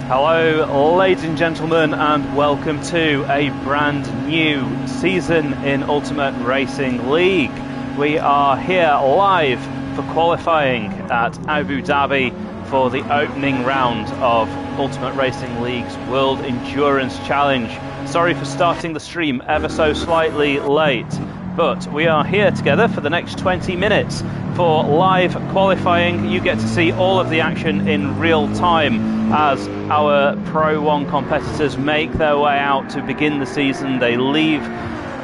Hello ladies and gentlemen, and welcome to a brand new season in Ultimate Racing League. We are here live for qualifying at Abu Dhabi for the opening round of Ultimate Racing League's World Endurance Challenge. Sorry for starting the stream ever so slightly late, but we are here together for the next 20 minutes for live qualifying. You get to see all of the action in real time as our Pro 1 competitors make their way out to begin the season. They leave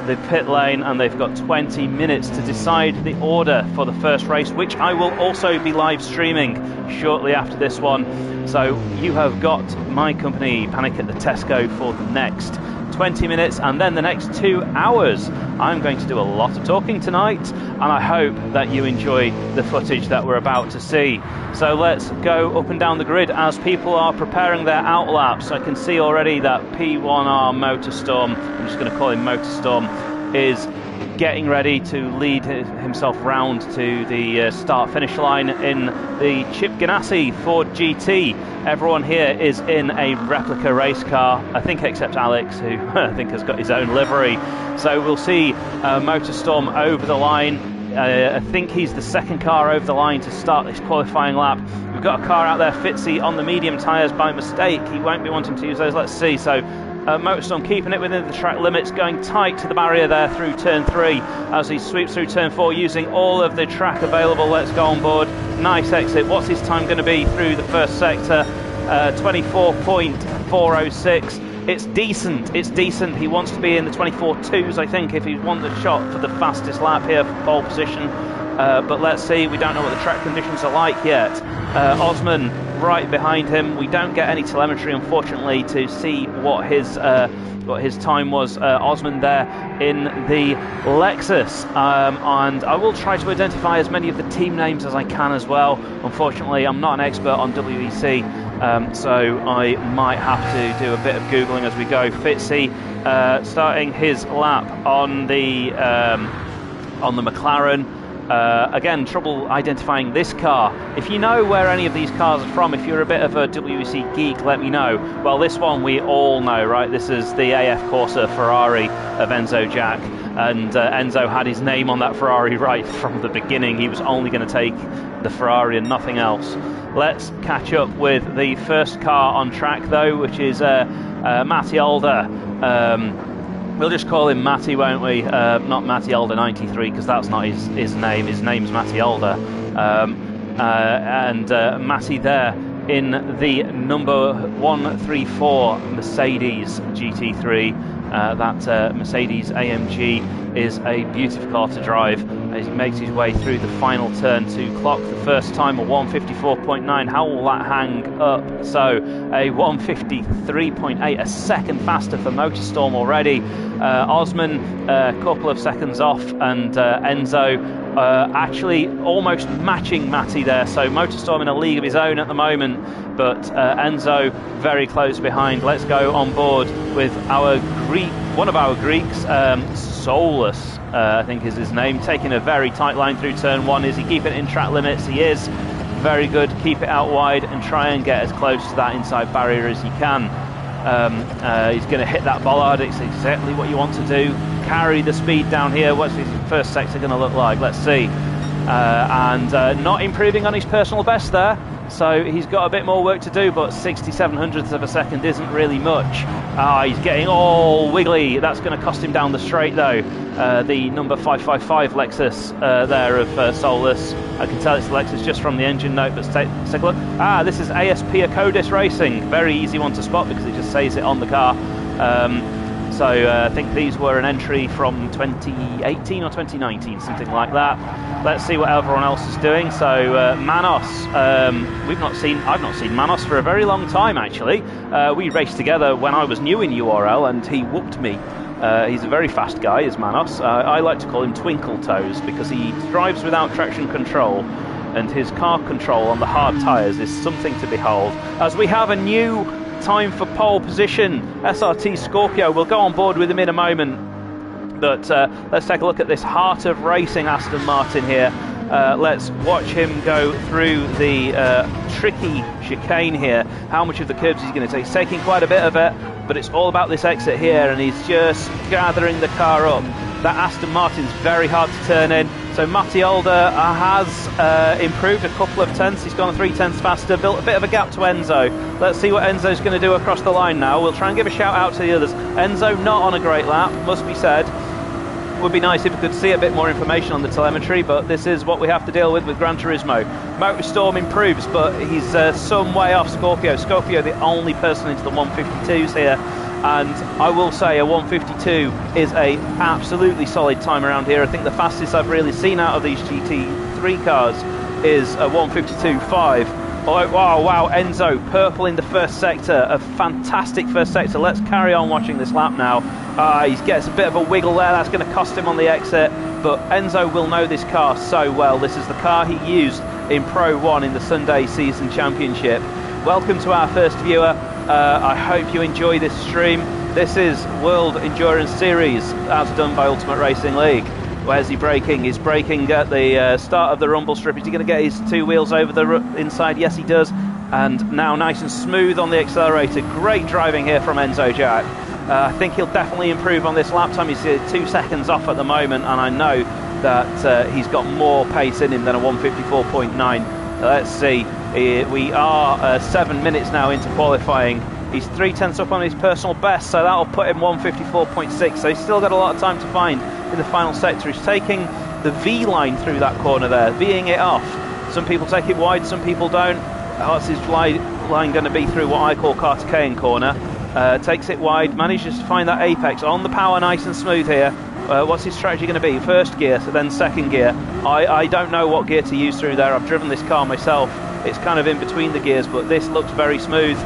the pit lane and they've got 20 minutes to decide the order for the first race, which I will also be live streaming shortly after this one. So you have got my company, Panic at the Tesco, for the next 20 minutes, and then the next 2 hours I'm going to do a lot of talking tonight, and I hope that you enjoy the footage that we're about to see. So let's go up and down the grid as people are preparing their outlaps. I can see already that P1R Motorstorm, I'm just going to call him Motorstorm, is getting ready to lead himself round to the start-finish line in the Chip Ganassi Ford GT. Everyone here is in a replica race car, I think, except Alex, who I think has got his own livery. So we'll see Motorstorm over the line. I think he's the second car over the line to start this qualifying lap. We've got a car out there, Fitzy, on the medium tyres by mistake. He won't be wanting to use those. Let's see. So Motorstorm keeping it within the track limits, going tight to the barrier there through turn 3 as he sweeps through turn 4, using all of the track available. Let's go on board. Nice exit. What's his time going to be through the first sector? 24.406. It's decent. It's decent. He wants to be in the 24.2s, I think, if he wants a shot for the fastest lap here for pole position. But let's see. We don't know what the track conditions are like yet. Osman right behind him. We don't get any telemetry, unfortunately, to see what his time was. Osman there in the Lexus, and I will try to identify as many of the team names as I can as well. Unfortunately, I'm not an expert on WEC, so I might have to do a bit of Googling as we go. Fitzy starting his lap on the McLaren. Again, trouble identifying this car. If you know where any of these cars are from, if you're a bit of a WEC geek, let me know. Well, this one we all know, right? This is the AF Corsa Ferrari of Enzo Jack, and Enzo had his name on that Ferrari right from the beginning. He was only going to take the Ferrari and nothing else. Let's catch up with the first car on track, though, which is Matty Alder. We'll just call him Matty, won't we? Not Matty Alder 93, because that's not his name. His name's Matty Alder. And Matty there in the number 134 Mercedes GT3. That Mercedes AMG is a beautiful car to drive as he makes his way through the final turn to clock the first time of 154.9. How will that hang up? So a 153.8, a second faster for Motorstorm already. Osman a couple of seconds off, and Enzo actually almost matching Matty there. So Motorstorm in a league of his own at the moment, but Enzo very close behind. Let's go on board with our one of our Greeks, Solus, I think is his name, taking a very tight line through turn 1. Is he keeping it in track limits? He is. Very good. Keep it out wide and try and get as close to that inside barrier as you can. He's going to hit that bollard. It's exactly what you want to do. Carry the speed down here. What's his first sector going to look like? Let's see. And not improving on his personal best there. So he's got a bit more work to do, but 67 hundredths of a second isn't really much. He's getting all wiggly. That's going to cost him down the straight, though. The number 555 Lexus there of Solus. I can tell it's the Lexus just from the engine note, but take a look. This is ASP Acodis Racing. Very easy one to spot because it just says it on the car. So I think these were an entry from 2018 or 2019, something like that. Let's see what everyone else is doing. So Manos, I've not seen Manos for a very long time, actually. We raced together when I was new in URL, and he whooped me. He's a very fast guy, is Manos. I like to call him Twinkle Toes because he drives without traction control, and his car control on the hard tyres is something to behold. As we have a new time for pole position, SRT Scorpio. We'll go on board with him in a moment, but let's take a look at this heart of racing Aston Martin here. Let's watch him go through the tricky chicane here. How much of the curbs he's going to take? He's taking quite a bit of it, but it's all about this exit here, and he's just gathering the car up. That Aston Martin's very hard to turn in. So Matty Older has improved a couple of tenths. He's gone 3/10 faster, built a bit of a gap to Enzo. Let's see what Enzo's going to do across the line now. We'll try and give a shout out to the others. Enzo not on a great lap, must be said. Would be nice if we could see a bit more information on the telemetry, but this is what we have to deal with Gran Turismo. Motorstorm improves, but he's some way off Scorpio. Scorpio the only person into the 152s here. And I will say a 152 is a absolutely solid time around here. I think the fastest I've really seen out of these GT3 cars is a 152.5. Oh, wow, Enzo, purple in the first sector, a fantastic first sector. Let's carry on watching this lap now. He gets a bit of a wiggle there, that's going to cost him on the exit, but Enzo will know this car so well. This is the car he used in Pro 1 in the Sunday Season Championship. Welcome to our first viewer. I hope you enjoy this stream. This is World Endurance Series, as done by Ultimate Racing League. Where's he braking? He's braking at the start of the rumble strip. Is he going to get his two wheels over the inside? Yes, he does. And now nice and smooth on the accelerator. Great driving here from Enzo Jack. I think he'll definitely improve on this lap time. He's 2 seconds off at the moment, and I know that he's got more pace in him than a 154.9. Let's see. We are 7 minutes now into qualifying. He's 3/10 up on his personal best, so that'll put him 154.6. So he's still got a lot of time to find in the final sector. He's taking the V line through that corner there, V'ing it off. Some people take it wide, some people don't. What's his line going to be through what I call Cartagena corner? Takes it wide, manages to find that apex on the power, nice and smooth here. What's his strategy going to be? First gear, then second gear. I don't know what gear to use through there. I've driven this car myself. It's kind of in between the gears, but this looks very smooth.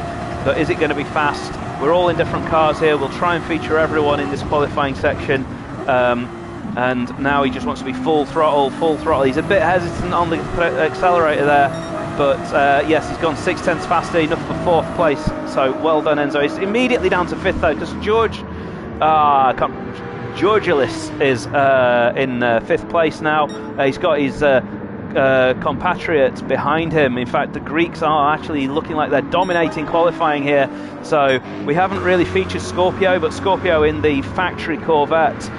But is it going to be fast? We're all in different cars here. We'll try and feature everyone in this qualifying section. And now he just wants to be full throttle. He's a bit hesitant on the accelerator there, but yes, he's gone 6/10 faster, enough for 4th place. So well done, Enzo. He's immediately down to 5th though, because Georgilis is in 5th place now. He's got his compatriots behind him. In fact, the Greeks are actually looking like they're dominating qualifying here. So we haven't really featured Scorpio, but Scorpio in the factory Corvette.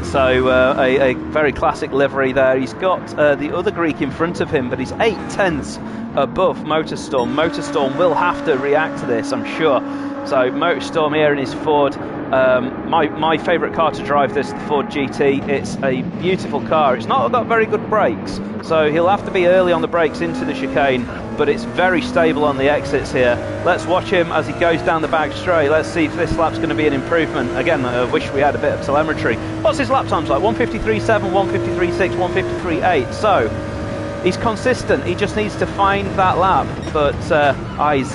So a very classic livery there. He's got the other Greek in front of him, but he's 8/10 above Motorstorm. Motorstorm will have to react to this, I'm sure. So Motorstorm here in his Ford. My favourite car to drive, this, the Ford GT. It's a beautiful car. It's not got very good brakes, so he'll have to be early on the brakes into the chicane, but it's very stable on the exits here. Let's watch him as he goes down the back straight. Let's see if this lap's going to be an improvement. Again, I wish we had a bit of telemetry. What's his lap times like? 153.7, 153.6, 153.8. So he's consistent. He just needs to find that lap, but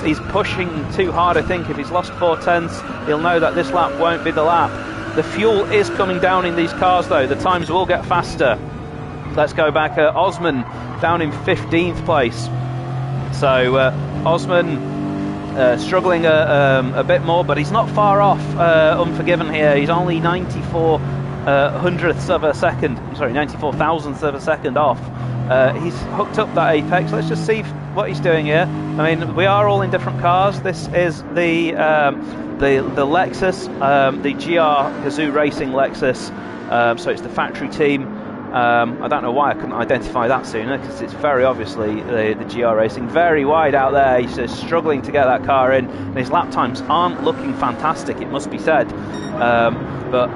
he's pushing too hard. I think if he's lost 4/10, he'll know that this lap won't be the lap. The fuel is coming down in these cars though. The times will get faster. Let's go back. Osman down in 15th place. So Osman struggling a bit more, but he's not far off Unforgiven here. He's only 94 hundredths of a second. Sorry, 94 thousandths of a second off. He's hooked up that apex. Let's just see what he's doing here. I mean, we are all in different cars. This is the Lexus, the GR Gazoo Racing Lexus. So it's the factory team. I don't know why I couldn't identify that sooner, because it's very obviously the GR Racing. Very wide out there. He's just struggling to get that car in, and his lap times aren't looking fantastic, it must be said. But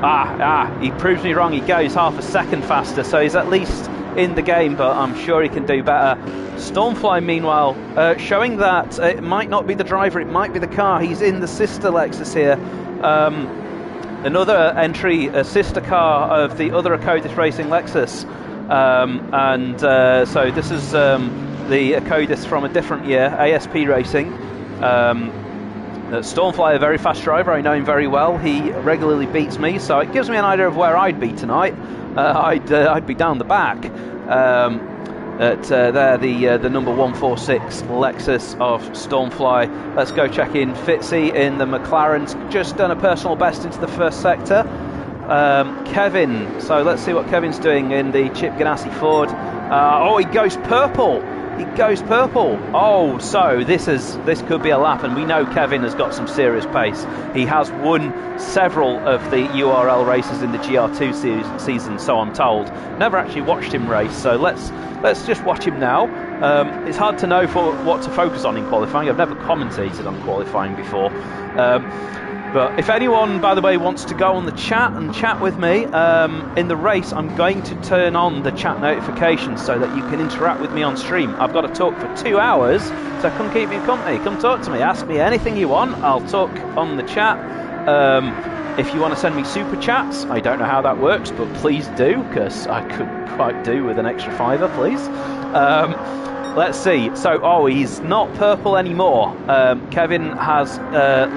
he proves me wrong. He goes half a second faster, so he's at least in the game, but I'm sure he can do better. Stormfly, meanwhile, showing that it might not be the driver, it might be the car. He's in the sister Lexus here. Another entry, a sister car of the other Acodis Racing Lexus. So this is the Acodis from a different year, ASP Racing. Stormfly, a very fast driver, I know him very well. He regularly beats me, so it gives me an idea of where I'd be tonight. I'd be down the back. The number 146 Lexus of Stormfly. Let's go check in Fitzy in the McLaren's just done a personal best into the first sector. Kevin. So let's see what Kevin's doing in the Chip Ganassi Ford. Oh, he goes purple. He goes purple. Oh, so this could be a lap, and we know Kevin has got some serious pace. He has won several of the URL races in the GR2 season, so I'm told. Never actually watched him race, so let's just watch him now. It's hard to know what to focus on in qualifying. I've never commentated on qualifying before. But if anyone, by the way, wants to go on the chat and chat with me in the race, I'm going to turn on the chat notifications so that you can interact with me on stream. I've got to talk for 2 hours, so come keep me company. Come talk to me. Ask me anything you want. I'll talk on the chat. If you want to send me super chats, I don't know how that works, but please do, because I could quite do with an extra £5, please. Let's see. So, oh, he's not purple anymore. Kevin has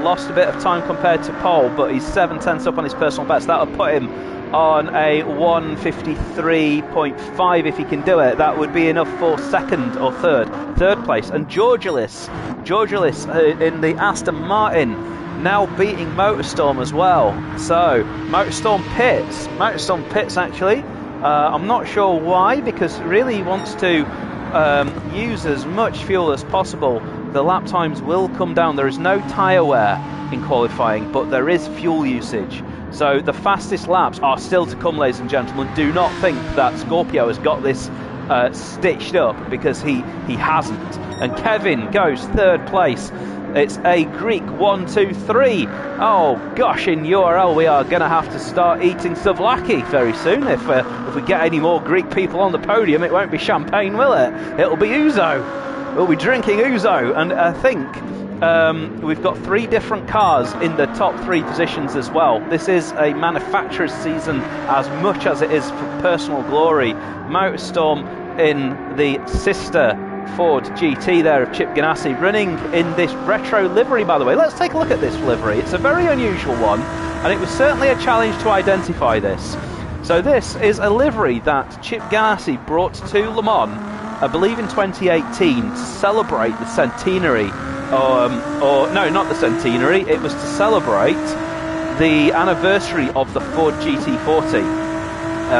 lost a bit of time compared to pole, but he's 7/10 up on his personal best. That'll put him on a 1:53.5 if he can do it. That would be enough for second or third place. And Georgilis in the Aston Martin, now beating Motorstorm as well. So Motorstorm pits actually. I'm not sure why, because really he wants to use as much fuel as possible. The lap times will come down. There is no tyre wear in qualifying, but there is fuel usage. So the fastest laps are still to come, ladies and gentlemen. Do not think that Scorpio has got this stitched up, because he hasn't. And Kevin goes third place. It's a Greek 1, 2, 3. Oh gosh, in URL we are going to have to start eating souvlaki very soon. If we get any more Greek people on the podium, it won't be champagne, will it? It'll be ouzo. We'll be drinking ouzo. And I think we've got 3 different cars in the top 3 positions as well. This is a manufacturer's season as much as it is for personal glory. Motorstorm in the sister Ford GT there of Chip Ganassi, running in this retro livery, by the way. Let's take a look at this livery. It's a very unusual one, and it was certainly a challenge to identify this. So this is a livery that Chip Ganassi brought to Le Mans, I believe in 2018, to celebrate the centenary, or no, not the centenary, it was to celebrate the anniversary of the Ford GT40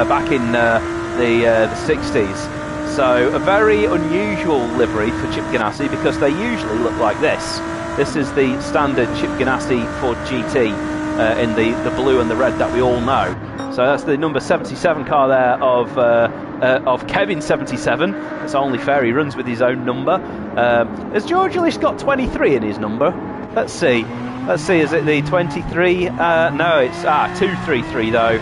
back in the 60s. So a very unusual livery for Chip Ganassi, because they usually look like this. This is the standard Chip Ganassi Ford GT in the blue and the red that we all know. So that's the number 77 car there of Kevin 77. It's only fair he runs with his own number. Has George at least got 23 in his number? Let's see. Is it the 23? No, it's 233 though.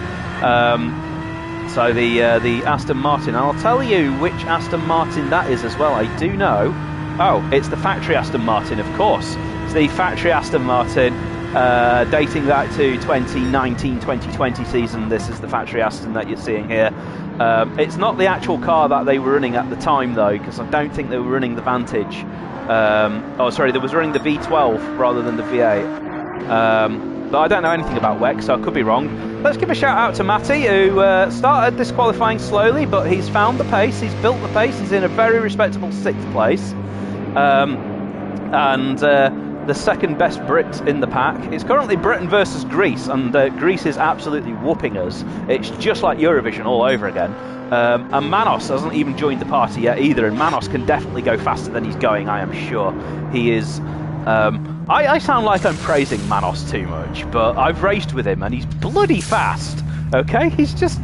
So the Aston Martin, I'll tell you which Aston Martin that is as well. I do know. Oh, it's the factory Aston Martin, of course. It's the factory Aston Martin, dating back to 2019-2020 season. This is the factory Aston that you're seeing here. It's not the actual car that they were running at the time, though, because I don't think they were running the Vantage. Oh, sorry, they was running the V12 rather than the V8. But I don't know anything about WEC, so I could be wrong. Let's give a shout out to Matty, who started this qualifying slowly, but he's found the pace, he's built the pace, he's in a very respectable 6th place. And the second best Brit in the pack. It's currently Britain versus Greece, and Greece is absolutely whooping us. It's just like Eurovision all over again. And Manos hasn't even joined the party yet either, and Manos can definitely go faster than he's going, I am sure. He is... I sound like I'm praising Manos too much, but I've raced with him and he's bloody fast. Okay, he's just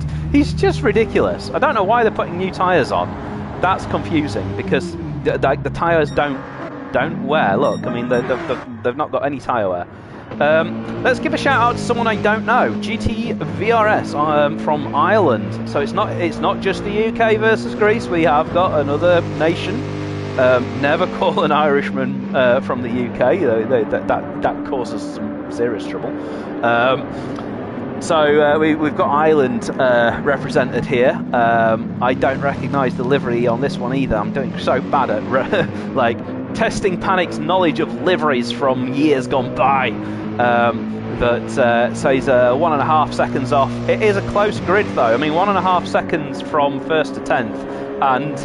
ridiculous. I don't know why they're putting new tyres on. That's confusing, because the tyres don't wear. Look, I mean they've not got any tyre wear. Let's give a shout out to someone I don't know, GT VRS from Ireland. So it's not just the UK versus Greece. We have got another nation. Never call an Irishman from the UK. That causes some serious trouble. So we've got Ireland represented here. I don't recognise the livery on this one either. I'm doing so bad at like testing Panic's knowledge of liveries from years gone by. But so he's 1.5 seconds off. It is a close grid though. I mean, 1.5 seconds from 1st to 10th, and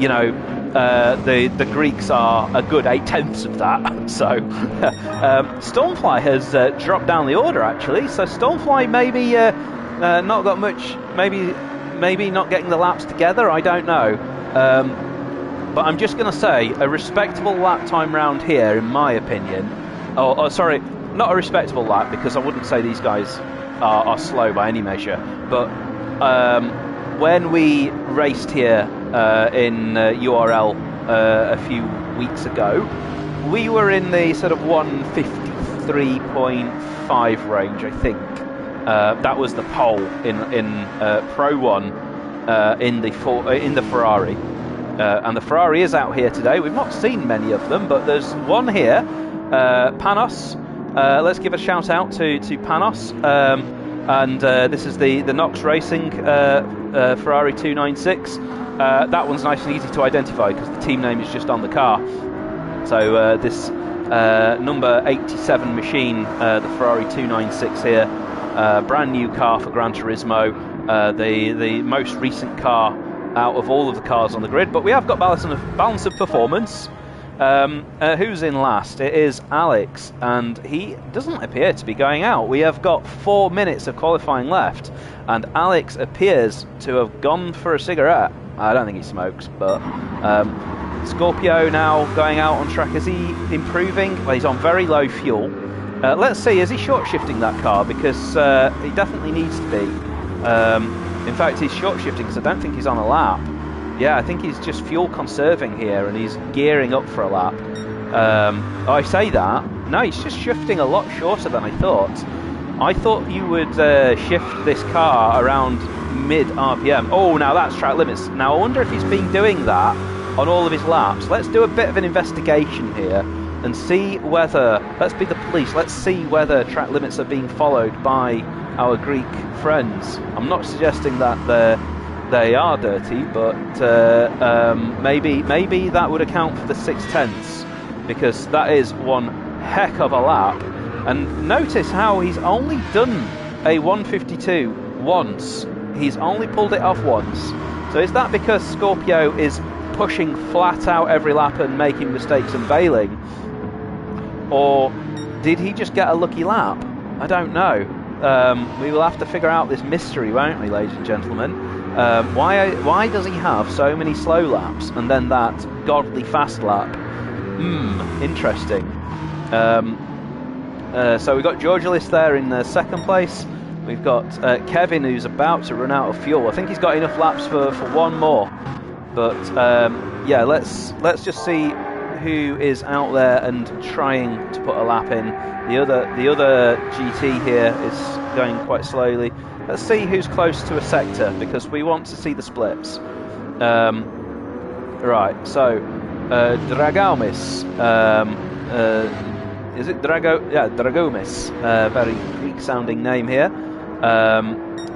you know, the Greeks are a good 8/10 of that. So Stormfly has dropped down the order actually. So Stormfly maybe not got much, maybe not getting the laps together. I don't know. But I'm just going to say a respectable lap time round here, in my opinion. Oh, sorry, not a respectable lap, because I wouldn't say these guys are slow by any measure. But when we raced here in URL a few weeks ago, we were in the sort of 153.5 range, I think. That was the pole in Pro 1 in the Ferrari. And the Ferrari is out here today. We've not seen many of them, but there's one here, Panos. Let's give a shout out to Panos. And this is the Nox Racing Ferrari 296. That one's nice and easy to identify because the team name is just on the car. So this number 87 machine, the Ferrari 296 here, brand new car for Gran Turismo, the most recent car out of all of the cars on the grid, but we have got balance of performance. Who's in last? It is Alex, and he doesn't appear to be going out. We have got 4 minutes of qualifying left, and Alex appears to have gone for a cigarette. I don't think he smokes, but Scorpio now going out on track. Is he improving? Well, he's on very low fuel. Let's see, is he short shifting that car? Because he definitely needs to be. In fact, he's short shifting because I don't think he's on a lap. Yeah, I think he's just fuel conserving here and he's gearing up for a lap. I say that. No, he's just shifting a lot shorter than I thought. I thought you would shift this car around mid RPM. Oh, now that's track limits. Now I wonder if he's been doing that on all of his laps. Let's do a bit of an investigation here and see whether, let's be the police, let's see whether track limits are being followed by our Greek friends. I'm not suggesting that they are dirty, but maybe that would account for the 6/10, because that is one heck of a lap. And notice how he's only done a 152 once. He's only pulled it off once. So is that because Scorpio is pushing flat out every lap and making mistakes and bailing? Or did he just get a lucky lap? I don't know. We will have to figure out this mystery, won't we, ladies and gentlemen? Why does he have so many slow laps and then that godly fast lap? Interesting. So we've got Georgilis there in second place. We've got Kevin, who's about to run out of fuel. I think he's got enough laps for one more. But yeah, let's just see who is out there and trying to put a lap in. The other GT here is going quite slowly. Let's see who's close to a sector, because we want to see the splits. Right, so Dragoumis, is it Drago? Yeah, Dragoumis. Very Greek-sounding name here.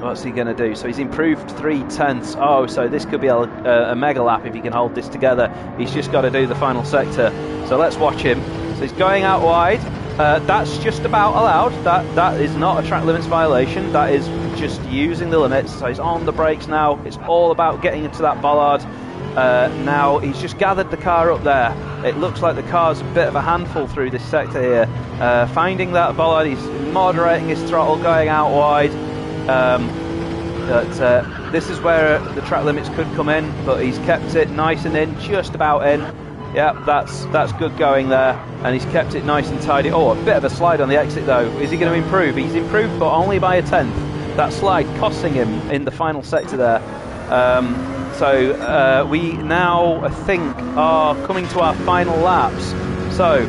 What's he going to do? So he's improved 3/10. Oh, so this could be a mega lap if he can hold this together. He's just got to do the final sector. So let's watch him. So he's going out wide. That's just about allowed. That is not a track limits violation. That is just using the limits. So he's on the brakes now. It's all about getting into that bollard. Now he's just gathered the car up there. It looks like the car's a bit of a handful through this sector here. Finding that bollard, he's moderating his throttle, going out wide. This is where the track limits could come in, but he's kept it nice and in, just about in. Yeah, that's good going there, and he's kept it nice and tidy. Oh, a bit of a slide on the exit though. Is he going to improve? He's improved, but only by a 1/10. That slide costing him in the final sector there. So we now, I think, are coming to our final laps. So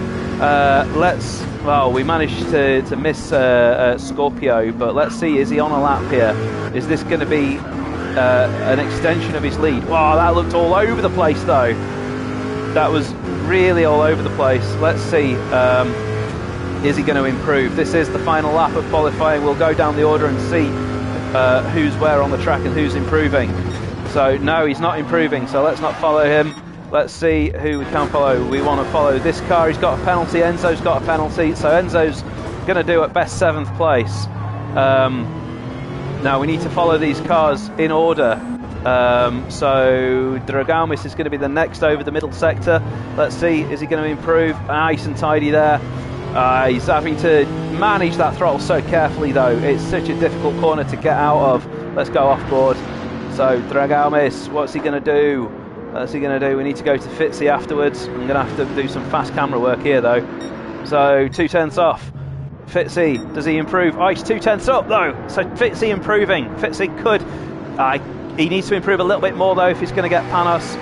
well, we managed to miss Scorpio, but let's see, is he on a lap here? Is this going to be an extension of his lead? Wow, that looked all over the place though. That was really all over the place. Let's see, is he going to improve? This is the final lap of qualifying. We'll go down the order and see who's where on the track and who's improving. So no, he's not improving, so let's not follow him. Let's see who we can follow. We want to follow this car. He's got a penalty. Enzo's got a penalty. So Enzo's going to do at best 7th place. Now we need to follow these cars in order. So Dragaumis is going to be the next over the middle sector. Let's see, is he going to improve? Nice and tidy there. He's having to manage that throttle so carefully though. It's such a difficult corner to get out of. Let's go off board. So Dragaumis, what's he going to do? What's he going to do? We need to go to Fitzy afterwards. I'm going to have to do some fast camera work here though. So 2/10 off. Fitzy, does he improve? Oh, he's 2/10 up though. So Fitzy improving. Fitzy could. He needs to improve a little bit more though if he's going to get Panos.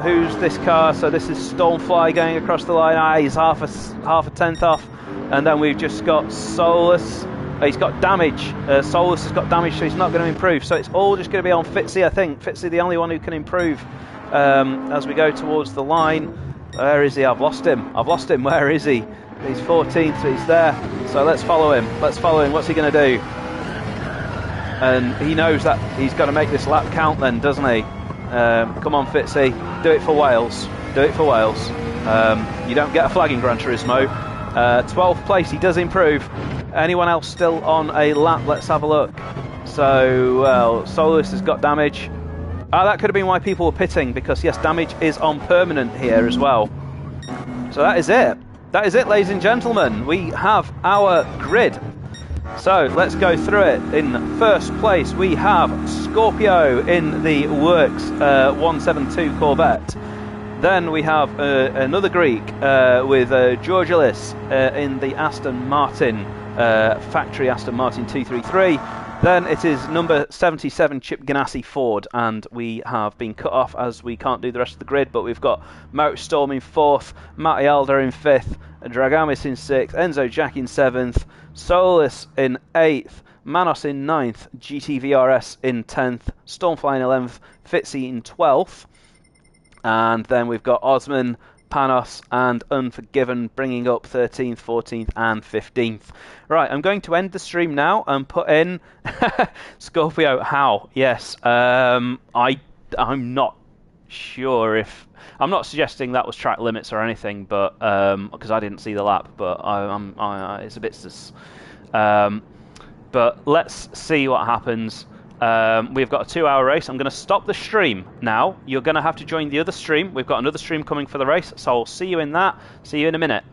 Who's this car? So this is Stormfly going across the line. He's half a tenth off. And then we've just got Solus. He's got damage. Solus has got damage, so he's not going to improve. So it's all just going to be on Fitzy, I think. Fitzy, the only one who can improve as we go towards the line. Where is he? I've lost him. Where is he? He's 14th, he's there. So let's follow him. What's he going to do? And he knows that he's got to make this lap count then, doesn't he? Come on, Fitzy. Do it for Wales. You don't get a flag in Gran Turismo. 12th place, he does improve. Anyone else still on a lap? Let's have a look. So, well, Solus has got damage. That could have been why people were pitting, because yes, damage is on permanent here as well. So that is it. That is it, ladies and gentlemen. We have our grid. So let's go through it. In first place, we have Scorpio in the Works 172 Corvette. Then we have another Greek with Georgilis in the Aston Martin, factory Aston Martin 233. Then it is number 77 Chip Ganassi Ford, and we have been cut off as we can't do the rest of the grid, but we've got Mout Storm in 4th, Matty Alder in 5th, Dragamis in 6th, Enzo Jack in 7th, Solus in 8th, Manos in 9th, GTVRS in 10th, Stormfly in 11th, Fitzy in 12th, and then we've got Osman, Panos and Unforgiven bringing up 13th, 14th and 15th. Right, I'm going to end the stream now and put in Scorpio. How? Yes, I'm not sure if... I'm not suggesting that was track limits or anything, but because I didn't see the lap, but it's a bit sus. But let's see what happens. We've got a 2-hour race. I'm going to stop the stream now. You're going to have to join the other stream. We've got another stream coming for the race, so I'll see you in that. See you in a minute.